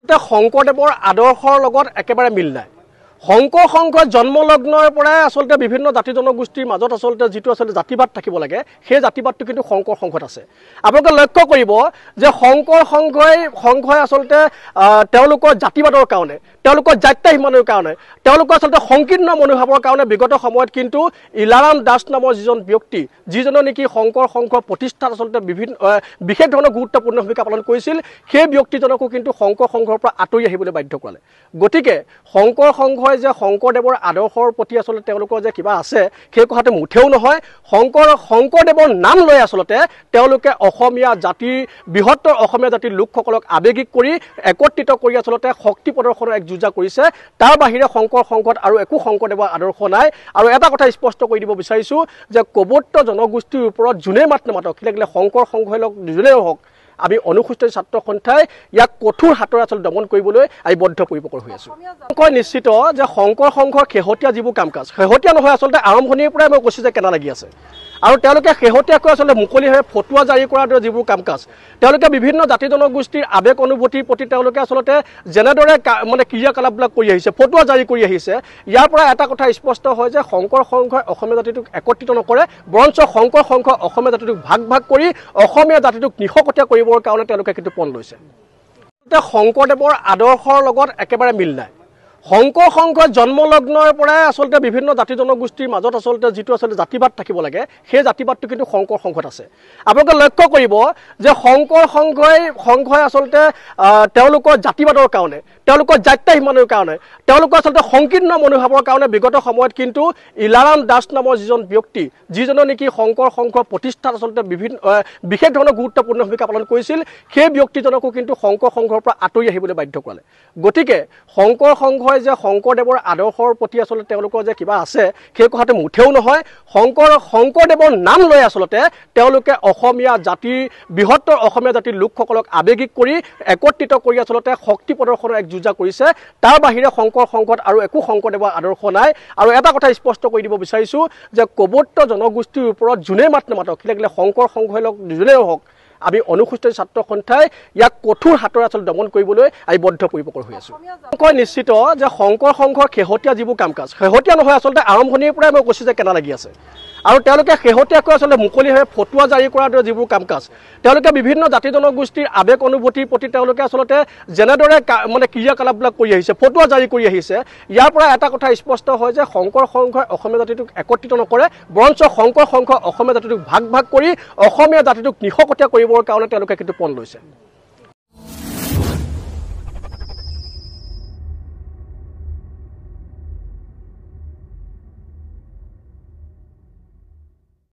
শংকৰদেৱৰ আদৰ্শৰ লগত একেবাৰে মিল নাই। শংকৰ সংঘৰ জন্মলগ্নৰ পৰাই আচলতে বিভিন্ন জাতি জনগোষ্ঠীৰ মাজত আচলতে যিটো আচলতে জাতিবাদ থাকিব লাগে সেই জাতিবাদটো কিন্তু শংকৰ সংঘত আছে। আপোনালোকে লক্ষ্য কৰিব যে শংকৰ সংঘই আচলতে তেওঁলোকৰ জাতিবাদৰ কাৰণে, তেওঁলোকৰ জাত্যাভিমানৰ কাৰণে, তেওঁলোকৰ আচলতে সংকীৰ্ণ মনোভাৱৰ কাৰণে বিগত সময়ত কিন্তু ইলাৰাম দাস নামৰ যিজন ব্যক্তি, যিজনে নেকি শংকৰ সংঘৰ প্ৰতিষ্ঠাত আচলতে বিশেষ ধৰণৰ গুৰুত্বপূৰ্ণ ভূমিকা পালন কৰিছিল, সেই ব্যক্তিজনকো কিন্তু শংকৰ সংঘৰ পৰা আঁতৰি আহিবলৈ বাধ্য কৰালে। গতিকে শংকৰ সংঘই যে শংকৰদেৱৰ আদৰ্শৰ প্ৰতি আচলতে তেওঁলোকৰ যে কিবা আছে সেই কথাটো মুঠেও নহয়। শংকৰদেৱৰ নাম লৈ আচলতে তেওঁলোকে অসমীয়া জাতিৰ, বৃহত্তৰ অসমীয়া জাতিৰ লোকসকলক আৱেগিক কৰি একত্ৰিত কৰি আচলতে শক্তি প্ৰদৰ্শনৰ এক যুঁজা কৰিছে। তাৰ বাহিৰে শংকৰ সংঘত আৰু একো শংকৰদেৱৰ আদৰ্শ নাই। আৰু এটা কথা স্পষ্ট কৰি দিব বিচাৰিছোঁ যে কবৰ্ত জনগোষ্ঠীৰ ওপৰত যোনে মাত নামাতক, লাগিলে শংকৰ সংঘই লওক, যোনেও হওক, আমি অনুসূচিত ছাত্ৰ সন্থাই ইয়াক কঠোৰ হাতৰে আচলতে দমন কৰিবলৈ আমি বদ্ধপৰিকৰ হৈ আছোঁ। মই নিশ্চিত যে শংকৰ সংঘৰ শেহতীয়া যিবোৰ কাম কাজ, শেহতীয়া নহয় আচলতে আৰম্ভণিৰ পৰাই মই কৈছোঁ যে কেনা লাগি আছে। আৰু তেওঁলোকে শেহতীয়াকৈ আচলতে মুকলিভাৱে ফটুৱা জাৰি কৰাৰ দৰে যিবোৰ কাম কাজ, তেওঁলোকে বিভিন্ন জাতি জনগোষ্ঠীৰ আৱেগ অনুভূতিৰ প্ৰতি তেওঁলোকে আচলতে যেনেদৰে ক্ৰিয়াকলাপবিলাক কৰি আহিছে, ফটুৱা জাৰি কৰি আহিছে, ইয়াৰ পৰা এটা কথা স্পষ্ট হয় যে শংকৰ সংঘই অসমীয়া জাতিটোক একত্ৰিত নকৰে, বৰঞ্চ শংকৰ সংঘই অসমীয়া জাতিটোক ভাগ ভাগ কৰি অসমীয়া জাতিটোক নিশকতীয়া কৰিবৰ কাৰণে তেওঁলোকে কিন্তু পণ লৈছে। শংকৰদেৱৰ আদৰ্শৰ লগত একেবাৰে মিল নাই। শংকৰ সংঘৰ জন্মলগ্নৰ পৰাই আচলতে বিভিন্ন জাতি জনগোষ্ঠীৰ মাজত আচলতে যিটো আচলতে জাতিবাদ থাকিব লাগে সেই জাতিবাদটো কিন্তু শংকৰ সংঘত আছে। আপোনালোকে লক্ষ্য কৰিব যে শংকৰ সংঘই আচলতে তেওঁলোকৰ জাতিবাদৰ কাৰণে, তেওঁলোকৰ জাত্যাভিমানৰ কাৰণে, তেওঁলোকৰ আচলতে সংকীৰ্ণ মনোভাৱৰ কাৰণে বিগত সময়ত কিন্তু ইলাৰাম দাস নামৰ যিজন ব্যক্তি, যিজনে নেকি শংকৰ সংঘৰ প্ৰতিষ্ঠাত আচলতে বিশেষ ধৰণৰ গুৰুত্বপূৰ্ণ ভূমিকা পালন কৰিছিল, সেই ব্যক্তিজনকো কিন্তু শংকৰ সংঘৰ পৰা আঁতৰি আহিবলৈ বাধ্য কৰালে। গতিকে শংকৰ সংঘই যে শংকৰদেৱৰ আদৰ্শৰ প্ৰতি আচলতে তেওঁলোকৰ যে কিবা আছে সেই কথাটো মুঠেও নহয়। শংকৰদেৱৰ নাম লৈ আচলতে তেওঁলোকে অসমীয়া জাতিৰ, বৃহত্তৰ অসমীয়া জাতিৰ লোকসকলক আৱেগিক কৰি একত্ৰিত কৰি আচলতে শক্তি প্ৰদৰ্শনৰ এক যুঁজা কৰিছে। তাৰ বাহিৰে শংকৰ সংঘত আৰু একো শংকৰদেৱৰ আদৰ্শ নাই। আৰু এটা কথা স্পষ্ট কৰি দিব বিচাৰিছোঁ যে কবৰ্ত জনগোষ্ঠীৰ ওপৰত যোনে মাত নামাতক, লাগিলে শংকৰ সংঘই লওক, যোনেও হওক, আমি অনুসূচিত ছাত্ৰ সন্থাই ইয়াক কঠোৰ হাতৰে আচলতে দমন কৰিবলৈ আমি বদ্ধপৰিকৰ হৈ আছোঁ। মই নিশ্চিত যে শংকৰ সংঘৰ শেহতীয়া যিবোৰ কাম কাজ, শেহতীয়া নহয় আচলতে আৰম্ভণিৰ পৰাই মই কৈছোঁ যে কেনা লাগি আছে। আৰু তেওঁলোকে শেহতীয়াকৈ আচলতে মুকলিভাৱে ফটুৱা জাৰি কৰাৰ দৰে যিবোৰ কাম কাজ, তেওঁলোকে বিভিন্ন জাতি জনগোষ্ঠীৰ আৱেগ অনুভূতিৰ প্ৰতি তেওঁলোকে আচলতে যেনেদৰে ক্ৰিয়াকলাপবিলাক কৰি আহিছে, ফটুৱা জাৰি কৰি আহিছে, ইয়াৰ পৰা এটা কথা স্পষ্ট হয় যে শংকৰ সংঘই অসমীয়া জাতিটোক একত্ৰিত নকৰে, বৰঞ্চ শংকৰ সংঘই অসমীয়া জাতিটোক ভাগ ভাগ কৰি অসমীয়া জাতিটোক নিশকতীয়া কৰিবৰ কাৰণে তেওঁলোকে কিন্তু পণ লৈছে।